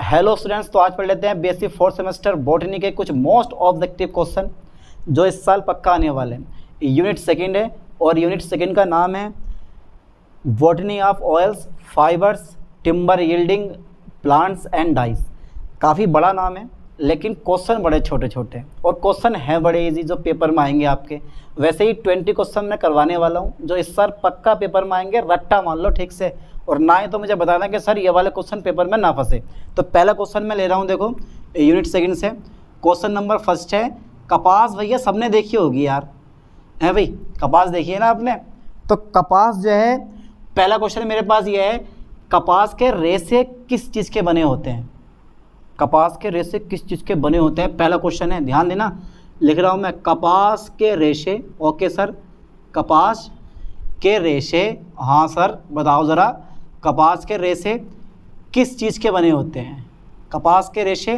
Hello students, तो आज पढ़ लेते हैं बीएससी फोर्थ सेमेस्टर बॉटनी के कुछ मोस्ट ऑब्जेक्टिव क्वेश्चन जो इस साल पक्का आने वाले हैं। यूनिट सेकंड है और यूनिट सेकंड का नाम है botany of oils, fibres, timber yielding plants and dice. काफ़ी बड़ा नाम है लेकिन क्वेश्चन बड़े छोटे छोटे और क्वेश्चन हैं बड़े इजी जो पेपर में आएंगे आपके। वैसे ही 20 क्वेश्चन मैं करवाने वाला हूँ जो इस साल पक्का पेपर में आएंगे, रट्टा मान लो ठीक से। और ना ही तो मुझे बताना कि सर ये वाले क्वेश्चन पेपर में ना फंसे। तो पहला क्वेश्चन मैं ले रहा हूँ, देखो यूनिट सेकंड से। क्वेश्चन नंबर फर्स्ट है कपास। भैया सबने देखी होगी यार, है भाई, कपास देखी है ना आपने। तो कपास जो है, पहला क्वेश्चन मेरे पास ये है, कपास के रेशे किस चीज़ के बने होते हैं? कपास के रेशे किस चीज़ के बने होते हैं, पहला क्वेश्चन है। ध्यान देना, लिख रहा हूँ मैं, कपास के रेशे। ओके सर, कपास के रेशे, हाँ सर बताओ ज़रा, कपास के रेशे किस चीज़ के बने होते हैं? कपास के रेशे,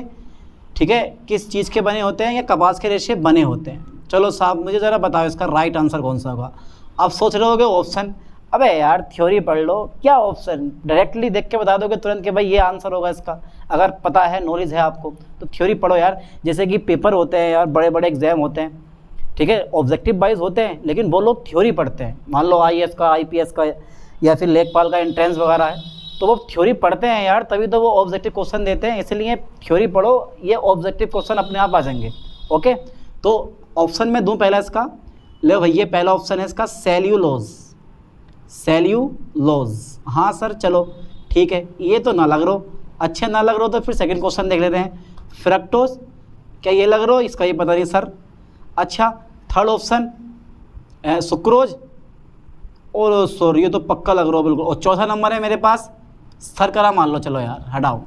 ठीक है, किस चीज़ के बने होते हैं या कपास के रेशे बने होते हैं? चलो साहब मुझे ज़रा बताओ इसका राइट आंसर कौन सा होगा। आप सोच रहे होगे ऑप्शन, अबे यार थ्योरी पढ़ लो, क्या ऑप्शन, डायरेक्टली देख के बता दोगे तुरंत कि भाई ये आंसर होगा इसका। अगर पता है, नॉलेज है आपको, तो थ्योरी पढ़ो यार। जैसे कि पेपर होते हैं यार, बड़े बड़े एग्जाम होते हैं, ठीक है, ऑब्जेक्टिव वाइज होते हैं, लेकिन वो लोग थ्योरी पढ़ते हैं। मान लो आईएएस का, आईपीएस का या फिर लेखपाल का एंट्रेंस वगैरह है, तो वो थ्योरी पढ़ते हैं यार, तभी तो वो ऑब्जेक्टिव क्वेश्चन देते हैं। इसलिए थ्योरी पढ़ो, ये ऑब्जेक्टिव क्वेश्चन अपने आप आ जाएंगे। ओके, तो ऑप्शन में दूँ पहला इसका, ले भैया पहला ऑप्शन है इसका सेल्यूलोज। सेल्यूलोज, हाँ सर चलो ठीक है, ये तो ना लग रहा, अच्छे ना लग रहा तो फिर सेकंड क्वेश्चन देख लेते हैं। फ्रक्टोज, क्या ये लग रहा हो? इसका ये पता नहीं सर। अच्छा, थर्ड ऑप्शन सुक्रोज, और सॉरी ये तो पक्का लग रहा हो बिल्कुल। और चौथा नंबर है मेरे पास शर्करा, मान लो, चलो यार हटाओ,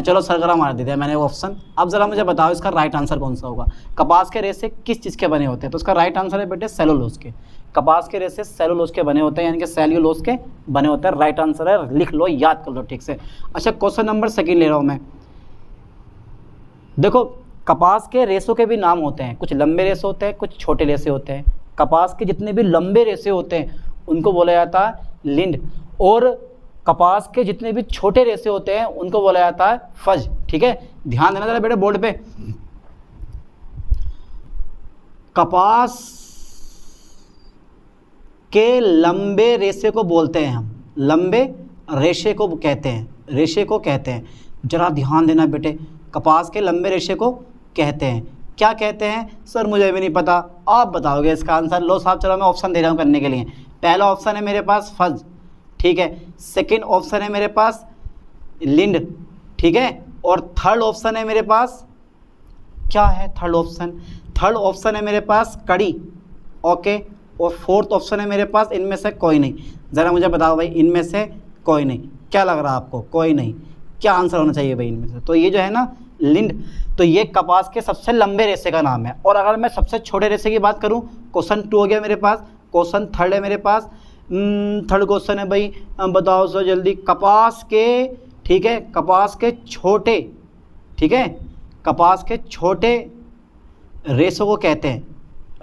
चलो शर्करा मार देते हैं मैंने ऑप्शन। अब ज़रा मुझे बताओ इसका राइट आंसर कौन सा होगा। कपास के रेशे किस चीज़ के बने होते हैं? तो इसका राइट आंसर है बेटे सेलुलोज के। कपास के रेशे सेलुलोज के बने होते हैं, यानी कि सेल्यूलोज के बने होते हैं। राइट आंसर है, लिख लो, याद कर लो ठीक से। अच्छा, क्वेश्चन नंबर सेकंड ले रहा हूँ मैं। देखो कपास के रेशों के भी नाम होते हैं, कुछ लंबे रेशे होते हैं, कुछ छोटे रेशे होते हैं। कपास के जितने भी लंबे रेशे होते हैं उनको बोला जाता है लिंड, और कपास के जितने भी छोटे रेशे होते हैं उनको बोला जाता है फज। ठीक है, ध्यान देना जरा बेटे बोर्ड पे। कपास के लंबे रेशे को बोलते हैं हम, लंबे रेशे को कहते हैं, रेशे को कहते हैं। जरा ध्यान देना बेटे, कपास के लंबे रेशे को कहते हैं, क्या कहते हैं? सर मुझे भी नहीं पता, आप बताओगे इसका आंसर। लो साहब चलो मैं ऑप्शन दे रहा हूँ करने के लिए। पहला ऑप्शन है मेरे पास फज, ठीक है। सेकंड ऑप्शन है मेरे पास लिंड, ठीक है। और थर्ड ऑप्शन है मेरे पास, क्या है थर्ड ऑप्शन? थर्ड ऑप्शन है मेरे पास कड़ी, ओके। और फोर्थ ऑप्शन है मेरे पास इनमें से कोई नहीं। ज़रा मुझे बताओ भाई, इनमें से कोई नहीं, क्या लग रहा है आपको? कोई नहीं, क्या आंसर होना चाहिए भाई इनमें से? तो ये जो है ना लिंड, तो ये कपास के सबसे लंबे रेशे का नाम है। और अगर मैं सबसे छोटे रेशे की बात करूँ, क्वेश्चन 2 हो गया मेरे पास। क्वेश्चन थर्ड है मेरे पास, थर्ड क्वेश्चन है भाई, बताओ सो जल्दी। कपास के, ठीक है, कपास के छोटे, ठीक है, कपास के छोटे रेशे को कहते हैं,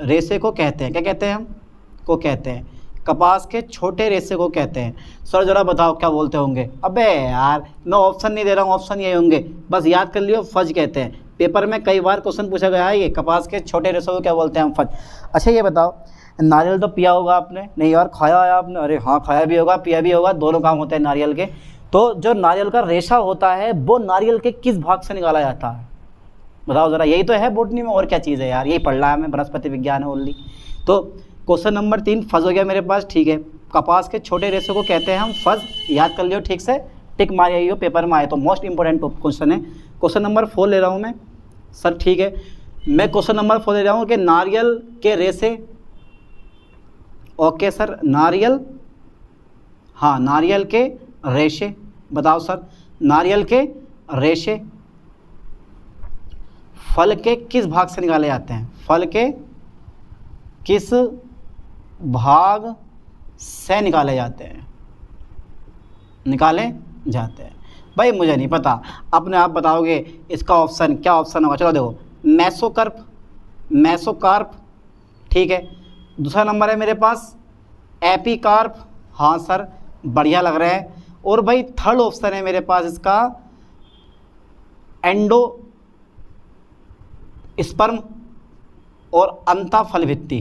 रेशे को कहते हैं, क्या कहते हैं हम? को कहते हैं, कपास के छोटे रेशे को कहते हैं। सर जरा बताओ क्या बोलते होंगे? अबे यार मैं ऑप्शन नहीं दे रहा हूँ, ऑप्शन ये होंगे, बस याद कर लियो, फज कहते हैं। पेपर में कई बार क्वेश्चन पूछा गया है, ये कपास के छोटे रेशे को क्या बोलते हैं हम? फज। अच्छा ये बताओ, नारियल तो पिया होगा आपने? नहीं यार खाया है आपने? अरे हाँ खाया भी होगा, पिया भी होगा, दोनों काम होते हैं नारियल के। तो जो नारियल का रेशा होता है वो नारियल के किस भाग से निकाला जाता है? बताओ ज़रा, यही तो है बॉटनी में, और क्या चीज़ है यार, यही पढ़ रहा है हमें, वनस्पति विज्ञान है ओनली। तो क्वेश्चन नंबर 3 फज हो गया मेरे पास, ठीक है। कपास के छोटे रेशे को कहते हैं हम फज, याद कर लियो ठीक से, टिक मार आई हो, पेपर में आए तो मोस्ट इंपॉर्टेंट क्वेश्चन है। क्वेश्चन नंबर 4 ले रहा हूँ मैं सर, ठीक है। मैं क्वेश्चन नंबर 4 ले रहा हूँ कि नारियल के रेशे, ओके सर, नारियल, हाँ नारियल के रेशे, बताओ सर, नारियल के रेशे फल के किस भाग से निकाले जाते हैं? फल के किस भाग से निकाले जाते हैं? निकाले जाते हैं भाई, मुझे नहीं पता, अपने आप बताओगे इसका ऑप्शन, क्या ऑप्शन होगा? चलो देखो, मेसोकार्प, मेसोकार्प, ठीक है। दूसरा नंबर है मेरे पास एपिकार्प, हाँ सर बढ़िया लग रहा है। और भाई थर्ड ऑप्शन है मेरे पास इसका एंडो स्पर्म और अंतःफल भित्ति।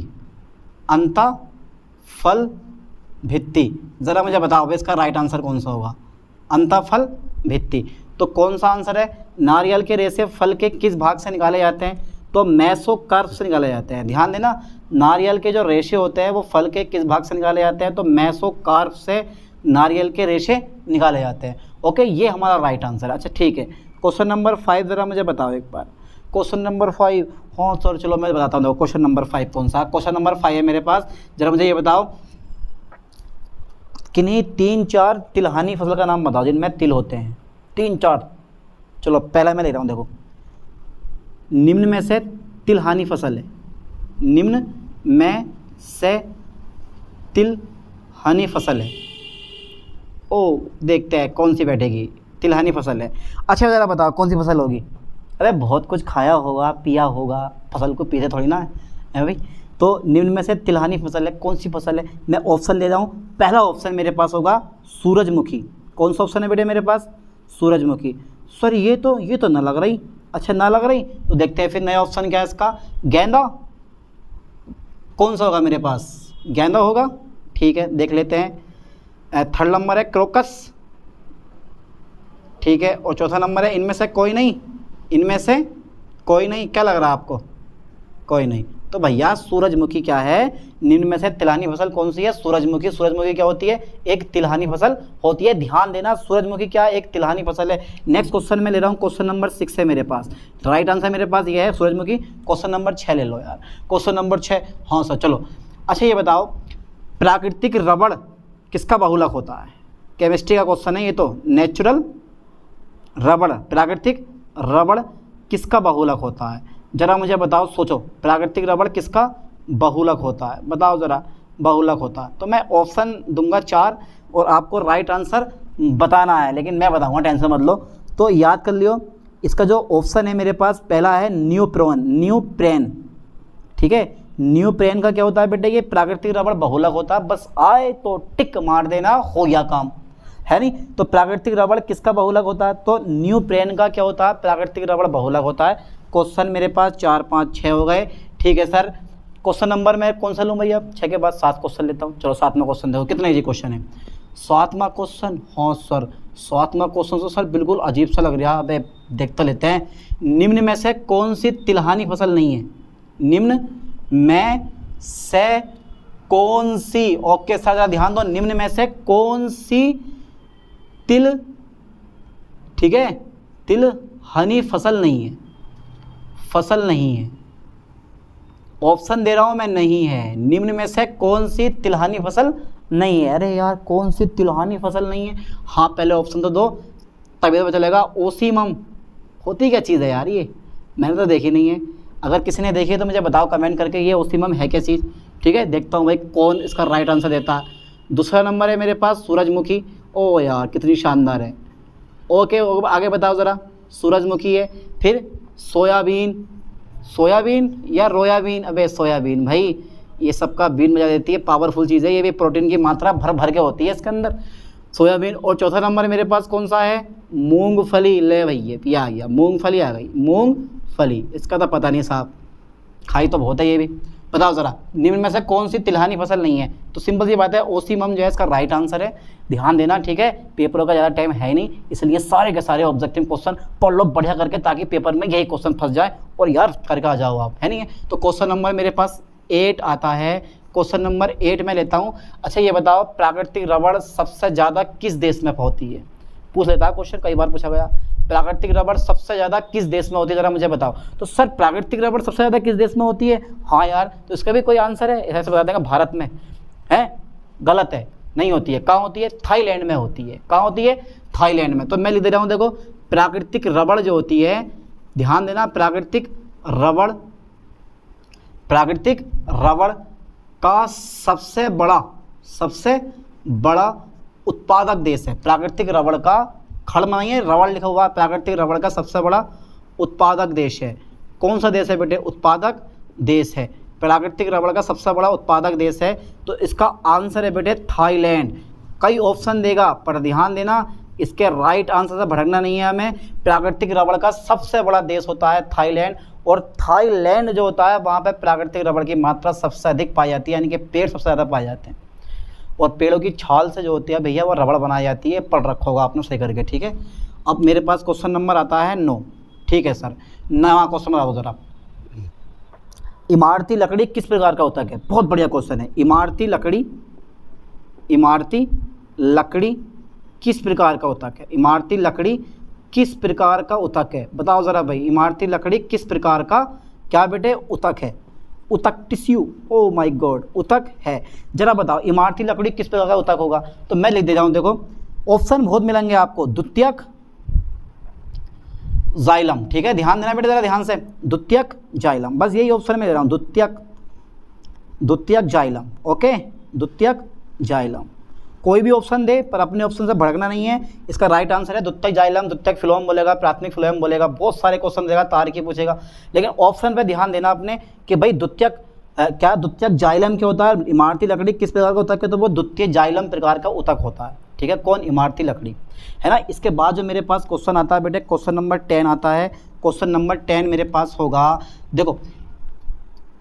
अंतःफल भित्ति, ज़रा मुझे बताओ इसका राइट आंसर कौन सा होगा? अंतःफल भित्ति। तो कौन सा आंसर है? नारियल के रेशे फल के किस भाग से निकाले जाते हैं? तो मेसोकार्प से निकाले जाते हैं। ध्यान देना, नारियल के जो रेशे होते हैं वो फल के किस भाग से निकाले जाते हैं? तो मेसोकार्प से नारियल के रेशे निकाले जाते हैं। ओके, ये हमारा राइट आंसर है। अच्छा ठीक है, क्वेश्चन नंबर 5 ज़रा मुझे बताओ एक बार। क्वेश्चन नंबर 5, हाँ सर चलो मैं बताता हूँ। क्वेश्चन नंबर 5 कौन सा? क्वेश्चन नंबर 5 है मेरे पास। ज़रा मुझे ये बताओ, किन्हीं 3-4 तिलहनी फसल का नाम बताओ जिनमें तिल होते हैं। 3-4, चलो पहला मैं ले रहा हूँ। देखो, निम्न में से तिलहनी फसल है। निम्न में से तिलहनी फसल है। ओ देखते हैं कौन सी बैठेगी। तिलहनी फसल है। अच्छा ज़रा बताओ कौन सी फसल होगी? अरे बहुत कुछ खाया होगा, पिया होगा, फसल को पीते थोड़ी ना है भाई। तो निम्न में से तिलहनी फसल है, कौन सी फसल है? मैं ऑप्शन ले रहा हूँ। पहला ऑप्शन मेरे पास होगा सूरजमुखी। कौन सा ऑप्शन है बेटे मेरे पास? सूरजमुखी। सर ये तो ना लग रही। अच्छा ना लग रही तो देखते हैं फिर नया ऑप्शन क्या है इसका। गेंदा। कौन सा होगा मेरे पास? गेंदा होगा। ठीक है, देख लेते हैं। थर्ड नंबर है क्रोकस। ठीक है, और चौथा नंबर है इनमें से कोई नहीं। इनमें से कोई नहीं, क्या लग रहा है आपको? कोई नहीं। तो भैया सूरजमुखी क्या है? निम्न में से तिलहनी फसल कौन सी है? सूरजमुखी। सूरजमुखी क्या होती है? एक तिलहनी फसल होती है। ध्यान देना, सूरजमुखी क्या है? एक तिलहनी फसल है। नेक्स्ट क्वेश्चन में ले रहा हूँ। क्वेश्चन नंबर 6 है मेरे पास। राइट आंसर मेरे पास ये है सूरजमुखी। क्वेश्चन नंबर 6 ले लो यार। क्वेश्चन नंबर 6, हाँ सर चलो। अच्छा ये बताओ, प्राकृतिक रबड़ किसका बहुलक होता है? केमिस्ट्री का क्वेश्चन है ये तो। नेचुरल रबड़, प्राकृतिक रबड़ किसका बहुलक होता है? ज़रा मुझे बताओ, सोचो, प्राकृतिक रबड़ किसका बहुलक होता है? बताओ ज़रा, बहुलक होता है। तो मैं ऑप्शन दूंगा 4 और आपको राइट आंसर बताना है, लेकिन मैं बताऊंगा, टेंशन मत लो। तो याद कर लियो, इसका जो ऑप्शन है मेरे पास पहला है न्यूप्रेन। ठीक है, न्यूप्रेन का क्या होता है बेटे? ये प्राकृतिक रबड़ बहुलक होता है। बस आए तो टिक मार देना, हो गया काम, है नहीं? तो प्राकृतिक रबड़ किसका बहुलक होता है? तो न्यूप्रेन का क्या होता है? प्राकृतिक रबड़ बहुलक होता है। क्वेश्चन मेरे पास 4, 5, 6 हो गए। ठीक है सर, क्वेश्चन नंबर मैं कौन सा लूँ भैया? 6 के बाद 7 क्वेश्चन लेता हूँ। चलो 7वां क्वेश्चन देखो, कितना इजी क्वेश्चन है। 7वां क्वेश्चन, हाँ सर 7वां क्वेश्चन तो सर बिल्कुल अजीब सा लग रहा है। अबे देखते लेते हैं। निम्न में से कौन सी तिलहनी फसल नहीं है? निम्न में से कौन सी, ओके सर जरा ध्यान दो, निम्न में से कौन सी ठीक है तिलहनी फसल नहीं है? फसल नहीं है। ऑप्शन दे रहा हूं मैं, नहीं है। निम्न में से कौन सी तिलहनी फसल नहीं है? अरे यार कौन सी तिलहनी फसल नहीं है? हाँ पहले ऑप्शन तो दो, तभी तो पता चलेगा। ओसीमम होती क्या चीज़ है यार? ये मैंने तो देखी नहीं है। अगर किसी ने देखी है तो मुझे बताओ कमेंट करके, ये ओसीमम है क्या चीज़? ठीक है, देखता हूँ भाई कौन इसका राइट आंसर देता है। दूसरा नंबर है मेरे पास सूरजमुखी। ओ यार कितनी शानदार है। ओके आगे बताओ ज़रा। सूरजमुखी है, फिर सोयाबीन या रोयाबीन? अबे सोयाबीन भाई, ये सबका बीन बजा देती है, पावरफुल चीज़ है ये भी, प्रोटीन की मात्रा भर भर के होती है इसके अंदर, सोयाबीन। और चौथा नंबर मेरे पास कौन सा है? मूंगफली। ले भैया पिया आ गया, मूंगफली आ गई। मूंगफली, इसका तो पता नहीं साहब, खाई तो बहुत है ये भी। बताओ ज़रा, निम्न में से कौन सी तिलहनी फसल नहीं है? तो सिंपल सी बात है, ओसीमम जो है इसका राइट आंसर है। ध्यान देना, ठीक है। पेपरों का ज़्यादा टाइम है नहीं, इसलिए सारे के सारे ऑब्जेक्टिव क्वेश्चन पढ़ लो बढ़िया करके, ताकि पेपर में यही क्वेश्चन फंस जाए और यार करके आ जाओ आप, है नहीं है? तो क्वेश्चन नंबर मेरे पास 8 आता है। क्वेश्चन नंबर 8 में लेता हूँ। अच्छा ये बताओ, प्राकृतिक रबड़ सबसे ज़्यादा किस देश में होती है? पूछ लेता है क्वेश्चन, कई बार पूछा गया। प्राकृतिक रबड़ सबसे ज़्यादा किस देश में होती है, ज़रा मुझे बताओ। तो सर प्राकृतिक रबड़ सबसे ज़्यादा किस देश में होती है? हाँ यार, तो इसका भी कोई आंसर है? ऐसे बता देगा भारत में है। गलत है, नहीं होती है। कहाँ होती है? थाईलैंड में होती है। कहाँ होती है? थाईलैंड में। तो मैं लिख दे रहा हूँ, देखो प्राकृतिक रबड़ जो होती है, ध्यान देना, प्राकृतिक रबड़ का सबसे बड़ा उत्पादक देश है। प्राकृतिक रबड़ का, खड़ नहीं है, रबड़ लिखा हुआ है, प्राकृतिक रबड़ का सबसे बड़ा उत्पादक देश है। कौन सा देश है बेटे? उत्पादक देश है। प्राकृतिक रबड़ का सबसे बड़ा उत्पादक देश है, तो इसका आंसर है बेटे थाईलैंड। कई ऑप्शन देगा पर ध्यान देना, इसके राइट आंसर से भटकना नहीं है हमें। प्राकृतिक रबड़ का सबसे बड़ा देश होता है थाईलैंड, और थाईलैंड जो होता है वहाँ पे प्राकृतिक रबड़ की मात्रा सबसे अधिक पाई जाती है, यानी कि पेड़ सबसे ज़्यादा पाए जाते हैं। और पेड़ों की छाल से जो होती है भैया वो रबड़ बनाई जाती है, पढ़ रखा होगा आपने सही करके, ठीक है। अब मेरे पास क्वेश्चन नंबर आता है 9, ठीक है सर। 9वां क्वेश्चन बता दो ज़रा। इमारती लकड़ी किस प्रकार का उत्तक है? बहुत बढ़िया क्वेश्चन है। इमारती लकड़ी किस प्रकार का उत्तक है? इमारती लकड़ी किस प्रकार का उत्तक है? बताओ ज़रा भाई, इमारती लकड़ी किस प्रकार का क्या बेटे उत्तक है? उत्तक टिश्यू, ओ माय गॉड, उत्तक है। जरा बताओ इमारती लकड़ी किस प्रकार का उत्तक होगा? तो मैं लिख दे रहा हूँ, देखो ऑप्शन बहुत मिलेंगे आपको। द्वितीयक, जाइलम, ठीक है, ध्यान देना बेटे ज़रा ध्यान से। द्वितीयक, जाइलम, बस यही ऑप्शन में दे रहा हूँ। द्वितीयक जाइलम, ओके, द्वितीयक जाइलम। कोई भी ऑप्शन दे पर अपने ऑप्शन से भड़कना नहीं है। इसका राइट आंसर है द्वितीयक जाइलम। द्वितीयक फिलोम बोलेगा, प्राथमिक फिलोम बोलेगा, बहुत सारे क्वेश्चन देगा, तार्किक पूछेगा, लेकिन ऑप्शन पे ध्यान देना आपने कि भाई द्वितीयक द्वितीयक जाइलम क्या होता है? इमारती लकड़ी किस प्रकार का उत्तक है? तो वो द्वितीय जाइलम प्रकार का उत्तक होता है, ठीक है। कौन? इमारती लकड़ी, है ना। इसके बाद जो मेरे पास क्वेश्चन आता है बेटे, क्वेश्चन नंबर 10 आता है। क्वेश्चन नंबर 10 मेरे पास होगा, देखो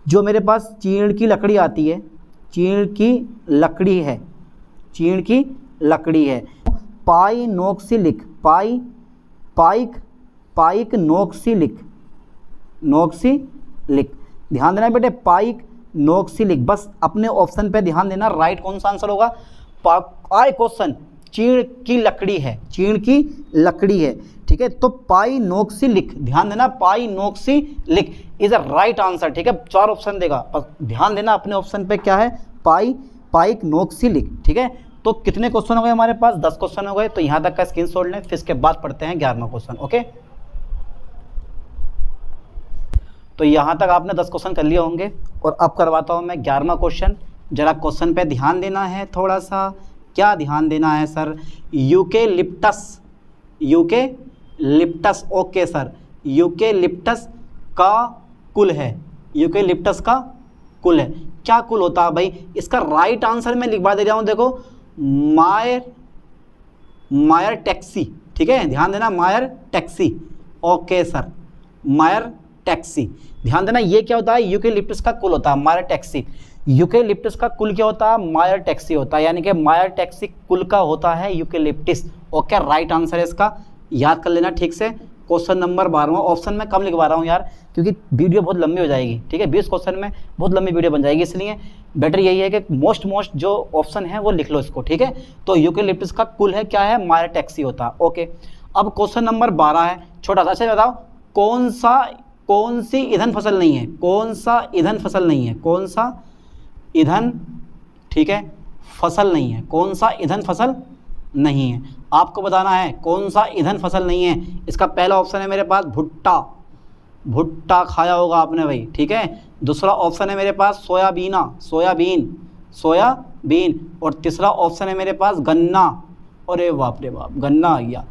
जो मेरे पास चीड़ की लकड़ी आती है, चीड़ की लकड़ी है, चीड़ की लकड़ी है, पाइनोक्सिलिक, पाइक नोक्सिलिक, ध्यान देना बेटे, पाइनोक्सिलिक। बस अपने ऑप्शन पे ध्यान देना, राइट कौन सा आंसर होगा? क्वेश्चन चीड़ की लकड़ी है, चीड़ की लकड़ी है, ठीक है। तो पाइनोक्सिलिक, ध्यान देना, पाइनोक्सिलिक इज अ राइट आंसर, ठीक है। 4 ऑप्शन देगा, पर ध्यान देना अपने ऑप्शन पे क्या है? पाइनोक्सिलिक, ठीक है। तो कितने क्वेश्चन हो गए हमारे पास? 10 क्वेश्चन हो गए। तो यहाँ तक का स्क्रीनशॉट लें, फिर इसके बाद पढ़ते हैं 11वां क्वेश्चन, ओके। तो यहाँ तक आपने 10 क्वेश्चन कर लिए होंगे, और अब करवाता हूँ मैं 11वां क्वेश्चन। जरा क्वेश्चन पे ध्यान देना है थोड़ा सा। क्या ध्यान देना है sir? Eucalyptus, okay sir, eucalyptus का कुल है, यूकेलिप्टस का कुल है। क्या कुल होता है भाई? इसका राइट आंसर मैं लिखवा दे रहा हूँ, देखो मायर टैक्सी, ठीक है, ध्यान देना, मायर टैक्सी, ओके सर, मायर टैक्सी। ध्यान देना ये क्या होता है? यूकेलिप्टस का कुल होता है मायर टैक्सी। यूकेलिप्टस का कुल क्या होता है? मायर टैक्सी होता है, यानी कि मायर टैक्सी कुल का होता है यूकेलिप्टिस, ओके। राइट आंसर है इसका, याद कर लेना ठीक से। क्वेश्चन नंबर 12वां, ऑप्शन में कम लिखवा रहा हूँ यार, क्योंकि वीडियो बहुत लंबी हो जाएगी, ठीक है। 20 क्वेश्चन में बहुत लंबी वीडियो बन जाएगी, इसलिए बेटर यही है कि मोस्ट जो ऑप्शन है वो लिख लो इसको, ठीक है। तो यूकेलिप्टस का कुल है क्या है? मायर टैक्सी होता है, ओके। अब क्वेश्चन नंबर 12 है, छोटा सा। अच्छा बताओ, कौन सी ईंधन फसल नहीं है? कौन सा ईंधन फसल नहीं है? कौन सा ईंधन, ठीक है, फसल नहीं है? कौन सा ईंधन फसल नहीं है? आपको बताना है कौन सा ईंधन फसल नहीं है। इसका पहला ऑप्शन है मेरे पास भुट्टा, भुट्टा खाया होगा आपने भाई, ठीक है। दूसरा ऑप्शन है मेरे पास सोयाबीन, और तीसरा ऑप्शन है मेरे पास गन्ना, अरे बाप रे बाप, गन्ना आ गया।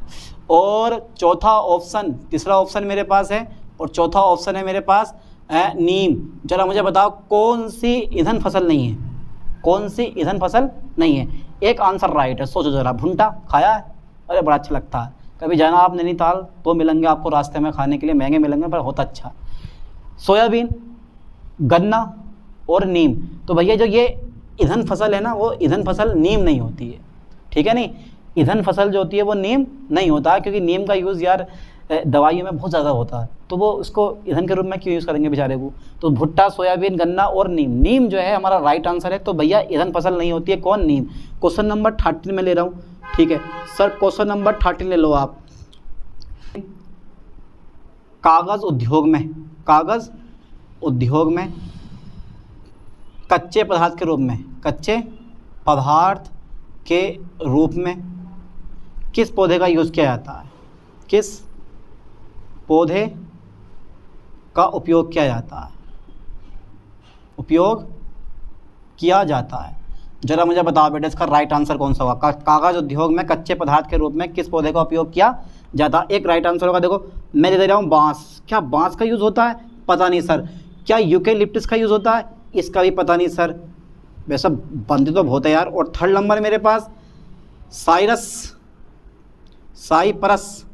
और चौथा ऑप्शन, तीसरा ऑप्शन मेरे पास है, और चौथा ऑप्शन है मेरे पास नीम। जरा मुझे बताओ कौन सी ईंधन फसल नहीं है? कौन सी ईंधन फसल नहीं है? एक आंसर राइट है, सोचो जरा। भुट्टा खाया है? अरे बड़ा अच्छा लगता है, कभी जाना आप नैनीताल तो मिलेंगे आपको रास्ते में खाने के लिए, महंगे मिलेंगे पर होता अच्छा। सोयाबीन, गन्ना और नीम। तो भैया जो ये ईंधन फसल है ना, वो ईंधन फसल नीम नहीं होती है, ठीक है। नहीं, ईंधन फसल जो होती है वो नीम नहीं होता, क्योंकि नीम का यूज़ यार दवाइयों में बहुत ज़्यादा होता है, तो वो उसको ईंधन के रूप में क्यों यूज़ करेंगे बेचारे को। तो भुट्टा, सोयाबीन, गन्ना और नीम जो है हमारा राइट आंसर है। तो भैया ईंधन फसल नहीं होती है, कौन? नीम। क्वेश्चन नंबर 13 में ले रहा हूँ, ठीक है सर। क्वेश्चन नंबर 13 ले लो आप। कागज़ उद्योग में कच्चे पदार्थ के रूप में किस पौधे का यूज़ किया जाता है? किस पौधे का उपयोग किया जाता है? जरा मुझे बताओ बेटा इसका राइट आंसर कौन सा होगा? कागज़ उद्योग में कच्चे पदार्थ के रूप में किस पौधे का उपयोग किया जाता है? एक राइट आंसर होगा, देखो मैं दे रहा हूँ बांस। क्या बांस का यूज़ होता है? पता नहीं सर। क्या यूकेलिप्टस का यूज़ होता है? इसका भी पता नहीं सर। वैसा बनते तो बहुत है यार। और थर्ड नंबर मेरे पास साइप्रस,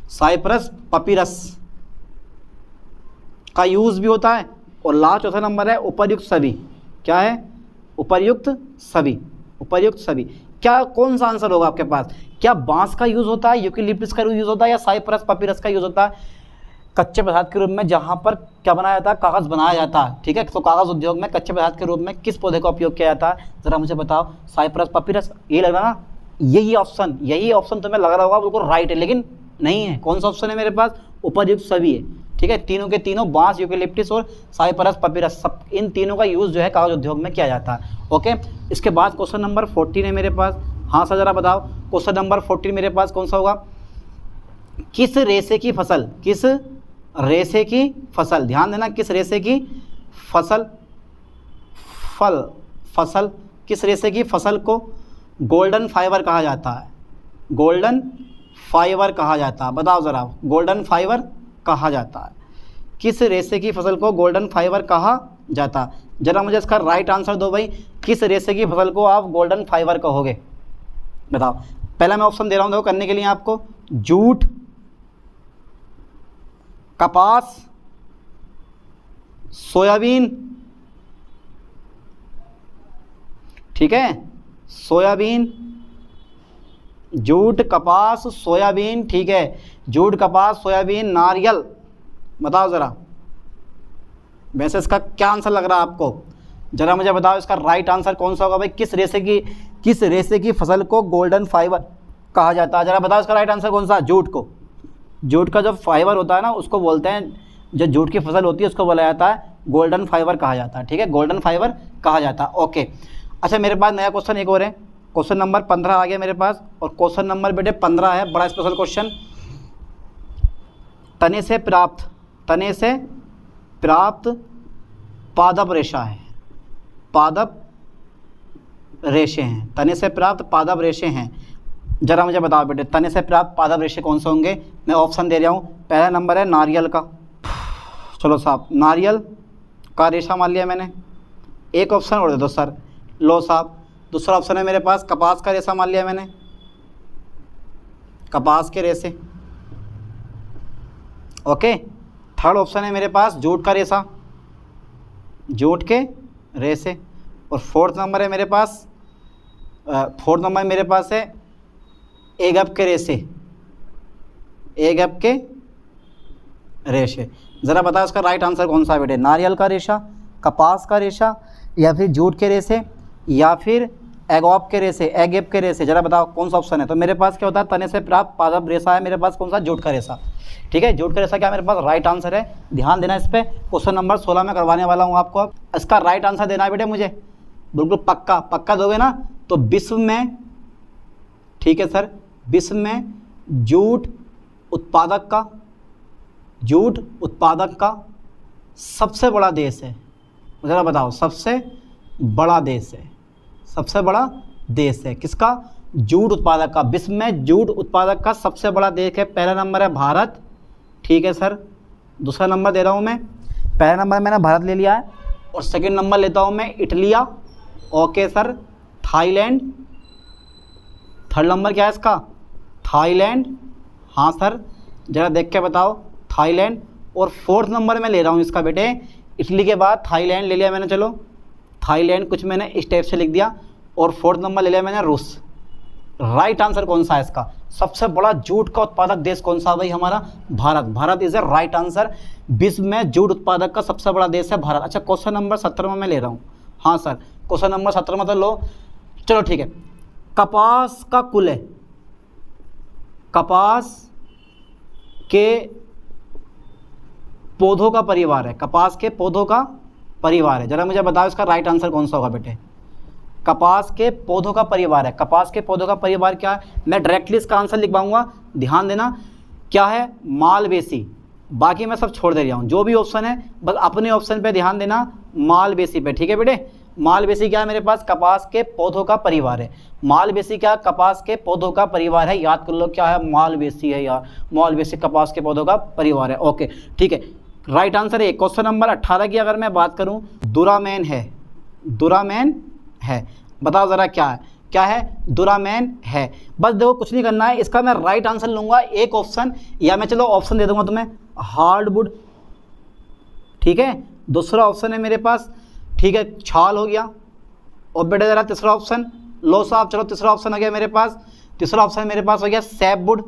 साइप्रस पपीरस का यूज़ भी होता है। और लास्ट चौथा नंबर है उपर्युक्त सभी। क्या है? उपर्युक्त सभी, उपर्युक्त सभी। क्या कौन सा आंसर होगा आपके पास? क्या बांस का यूज़ होता है, यूकेलिप्टस का यूज़ होता है, या साइप्रस पपीरस का यूज़ होता है कच्चे पदार्थ के रूप में, जहाँ पर क्या बनाया जाता है? कागज़ बनाया जाता है। ठीक है, तो कागज़ उद्योग में कच्चे पदार्थ के रूप में किस पौधे का उपयोग किया जाता है? ज़रा मुझे बताओ। साइप्रस पपीरस, ये लग रहा ना, यही ऑप्शन तुम्हें लग रहा होगा बिल्कुल राइट है, लेकिन नहीं है। कौन सा ऑप्शन है मेरे पास? उपर्युक्त सभी है। ठीक है, तीनों के तीनों, बांस, यूकेलिप्टस और साइप्रस पपीरस, सब इन तीनों का यूज़ जो है कागज उद्योग में किया जाता है। ओके, इसके बाद क्वेश्चन नंबर 14 है मेरे पास। हाँ सर, जरा बताओ क्वेश्चन नंबर 14 मेरे पास कौन सा होगा? किस रेशे की फसल, किस रेशे की फसल, ध्यान देना, किस रेशे की फसल, फसल किस रेशे की फसल को गोल्डन फाइबर कहा जाता है? गोल्डन फाइबर कहा जाता है, बताओ ज़रा। गोल्डन फाइबर कहा जाता है, किस रेशे की फसल को गोल्डन फाइबर कहा जाता है? ज़रा मुझे इसका राइट आंसर दो भाई, किस रेशे की फसल को आप गोल्डन फाइबर कहोगे? बताओ। पहला मैं ऑप्शन दे रहा हूँ, देखो करने के लिए आपको। जूट, कपास, सोयाबीन। ठीक है, सोयाबीन, जूट, कपास, सोयाबीन। ठीक है, जूट, कपास, सोयाबीन, नारियल। बताओ ज़रा, वैसे इसका क्या आंसर लग रहा है आपको? ज़रा मुझे बताओ इसका राइट आंसर कौन सा होगा भाई? किस रेशे की फसल को गोल्डन फाइबर कहा जाता है? ज़रा बताओ इसका राइट आंसर कौन सा? जूट को। जूट का जो फाइबर होता है ना, उसको बोलते हैं, जो जूट की फसल होती है उसको बोला जाता है गोल्डन फाइबर कहा जाता है। ठीक है, गोल्डन फाइबर कहा जाता है। ओके, अच्छा मेरे पास नया क्वेश्चन एक और है, क्वेश्चन नंबर 15 आ गया मेरे पास। और क्वेश्चन नंबर बेटे 15 है, बड़ा स्पेशल क्वेश्चन। तने से प्राप्त पादप रेशा है, पादप रेशे हैं, तने से प्राप्त पादप रेशे हैं। जरा मुझे बताओ बेटे, तने से प्राप्त पादप रेशे कौन से होंगे? मैं ऑप्शन दे रहा हूँ। पहला नंबर है नारियल का, चलो साहब, नारियल का रेशा मान लिया मैंने। एक ऑप्शन और दे दो सर, लो साहब। दूसरा ऑप्शन है मेरे पास कपास का रेशा मान लिया मैंने, कपास के रेशे। ओके, थर्ड ऑप्शन है मेरे पास जूट का रेशा, जूट के रेशे। और फोर्थ नंबर है मेरे पास है एगप के रेशे, एगप के रेशे। ज़रा बताओ इसका राइट आंसर कौन सा है बेटे? नारियल का रेशा, कपास का रेशा, या फिर जूट के रेशे, या फिर एगोप के रेशे, एगेप के रेशे। ज़रा बताओ कौन सा ऑप्शन है? तो मेरे पास क्या होता है, तने से प्राप्त पादप रेशा है मेरे पास, कौन सा? जूट का रेशा। ठीक है, जूट का रेशा क्या मेरे पास राइट आंसर है। ध्यान देना इस पर, क्वेश्चन नंबर 16 में करवाने वाला हूँ आपको। अब इसका राइट आंसर देना है बेटे मुझे, बिल्कुल पक्का दोगे ना? तो विश्व में, ठीक है सर, विश्व में जूट उत्पादक का सबसे बड़ा देश है। ज़रा बताओ, सबसे बड़ा देश है किसका? जूट उत्पादक का। विश्व में जूट उत्पादक का सबसे बड़ा देश है, पहला नंबर है भारत। ठीक है सर, दूसरा नंबर दे रहा हूँ मैं। पहला नंबर मैंने भारत ले लिया है, और सेकंड नंबर लेता हूँ मैं Italy. Okay sir, Thailand. Third number क्या है इसका? थाईलैंड। हाँ सर, ज़रा देख के बताओ, थाईलैंड। और फोर्थ नंबर मैं ले रहा हूँ इसका बेटे, इटली के बाद थाईलैंड ले लिया मैंने। चलो, थाईलैंड कुछ मैंने इस टाइप से लिख दिया, और फोर्थ नंबर ले लिया मैंने रूस। राइट आंसर कौन सा है इसका? सबसे बड़ा जूट का उत्पादक देश कौन सा भाई? हमारा Bharat. Bharat is a right answer. विश्व में जूट उत्पादक का सबसे बड़ा देश है भारत। अच्छा, क्वेश्चन नंबर 17 में मैं ले रहा हूँ। हाँ सर, क्वेश्चन नंबर 17 में तो लो, चलो ठीक है। कपास का कुल है, कपास के पौधों का परिवार है, कपास के पौधों का परिवार है। जरा मुझे बताओ इसका राइट आंसर कौन सा होगा बेटे? कपास के पौधों का परिवार है। कपास के पौधों का परिवार क्या है? मैं डायरेक्टली इसका आंसर लिख पाऊंगा, ध्यान देना। क्या है? मालवेसी। बाकी मैं सब छोड़ दे रहा हूँ, जो भी ऑप्शन है बस अपने ऑप्शन पे ध्यान देना, मालवेसी पे। ठीक है बेटे, मालवेसी क्या है मेरे पास? कपास के पौधों का परिवार है। मालवेसी क्या? कपास के पौधों का परिवार है। याद कर लो क्या है? मालवेसी है यार, मालवेसी कपास के पौधों का परिवार है। ओके ठीक है, राइट आंसर है। क्वेश्चन नंबर 18 की अगर मैं बात करूं, दुरामेन है, दुरामेन है। बताओ ज़रा क्या है? क्या है, डोरामैन है। बस देखो कुछ नहीं करना है, इसका मैं राइट आंसर लूँगा एक ऑप्शन, या मैं चलो ऑप्शन दे दूंगा तुम्हें, हार्डवुड, ठीक है। दूसरा ऑप्शन है मेरे पास, ठीक है, छाल हो गया। और बेटा ज़रा तीसरा ऑप्शन लो साहब, चलो तीसरा ऑप्शन हो गया मेरे पास, तीसरा ऑप्शन मेरे पास हो गया सैपवुड।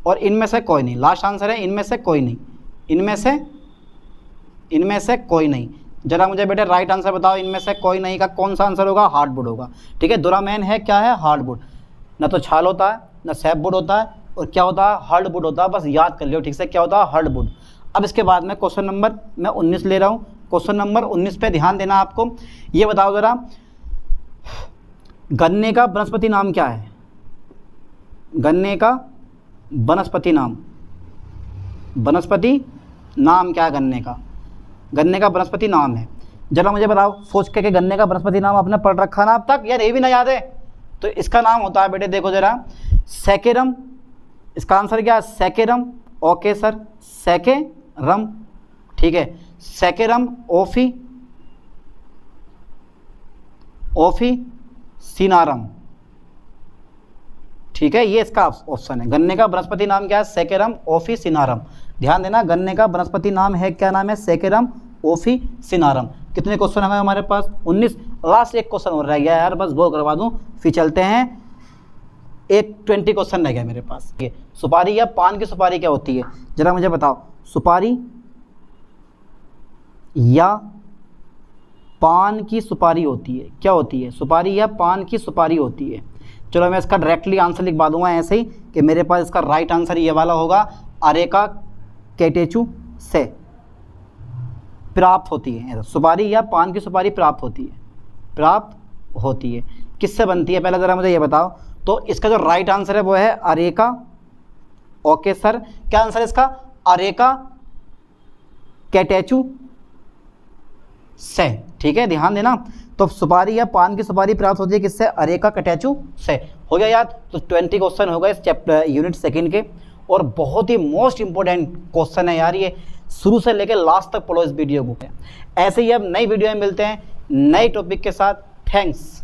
और इनमें से कोई नहीं, लास्ट आंसर है इनमें से कोई नहीं, इनमें से कोई नहीं। जरा मुझे बेटे राइट आंसर बताओ, इनमें से कोई नहीं का कौन सा आंसर होगा, हार्डवुड होगा, ठीक है। डोरामैन है क्या है, हार्डवुड। ना तो छाल होता है, ना सैपवुड होता है, और क्या होता है, हार्डवुड होता है। बस याद कर लियो ठीक से, क्या होता है, हार्डवुड। अब इसके बाद में क्वेश्चन नंबर मैं 19 ले रहा हूँ। क्वेश्चन नंबर 19 पे ध्यान देना आपको। ये बताओ ज़रा, गन्ने का वनस्पति नाम क्या है, गन्ने का वनस्पति नाम, वनस्पति नाम क्या है गन्ने का, गन्ने का वनस्पति नाम है। जरा मुझे बताओ सोच के कि गन्ने का वनस्पति नाम आपने पढ़ रखा ना अब तक, यार ये भी ना याद है। तो इसका नाम होता है बेटे, देखो जरा, सैकेरम। इसका आंसर क्या है, सैकेरम। ओके सर, सैकेरम, ठीक है, सैकेरम ऑफिसिनारम, ठीक है, ये इसका ऑप्शन है। गन्ने का वनस्पति नाम क्या है, सैकेरम ऑफिसिनारम। ध्यान देना, गन्ने का वनस्पति नाम है, क्या नाम है, सैकेरम ऑफिसिनारम। कितने क्वेश्चन है हमारे पास, 19। लास्ट एक क्वेश्चन और रह गया यार, बस वो करवा दूं फिर चलते हैं। एक 20 क्वेश्चन रह गया मेरे पास। ये सुपारी या पान की सुपारी क्या होती है, जरा मुझे बताओ, सुपारी या पान की सुपारी होती है, क्या होती है, सुपारी या पान की सुपारी होती है। चलो मैं इसका डायरेक्टली आंसर लिखवा दूंगा ऐसे ही कि मेरे पास इसका राइट आंसर ये वाला होगा, अरेका कैटेचू से प्राप्त होती है। सुपारी या पान की सुपारी प्राप्त होती है, किससे बनती है, पहले ज़रा मुझे ये बताओ। तो इसका जो राइट आंसर है वो है अरेका। ओके सर, क्या आंसर है इसका, अरेका कैटेचू से, ठीक है, ध्यान देना। तो सुपारी या पान की सुपारी प्राप्त होती है किससे, अरेका कैटेचू से। हो गया याद। तो 20 क्वेश्चन होगा इस चैप्टर यूनिट सेकंड के, और बहुत ही मोस्ट इंपॉर्टेंट क्वेश्चन है यार ये, शुरू से लेकर लास्ट तक पढ़ो इस वीडियो को। ऐसे ही अब नई वीडियो में मिलते हैं नए टॉपिक के साथ। थैंक्स।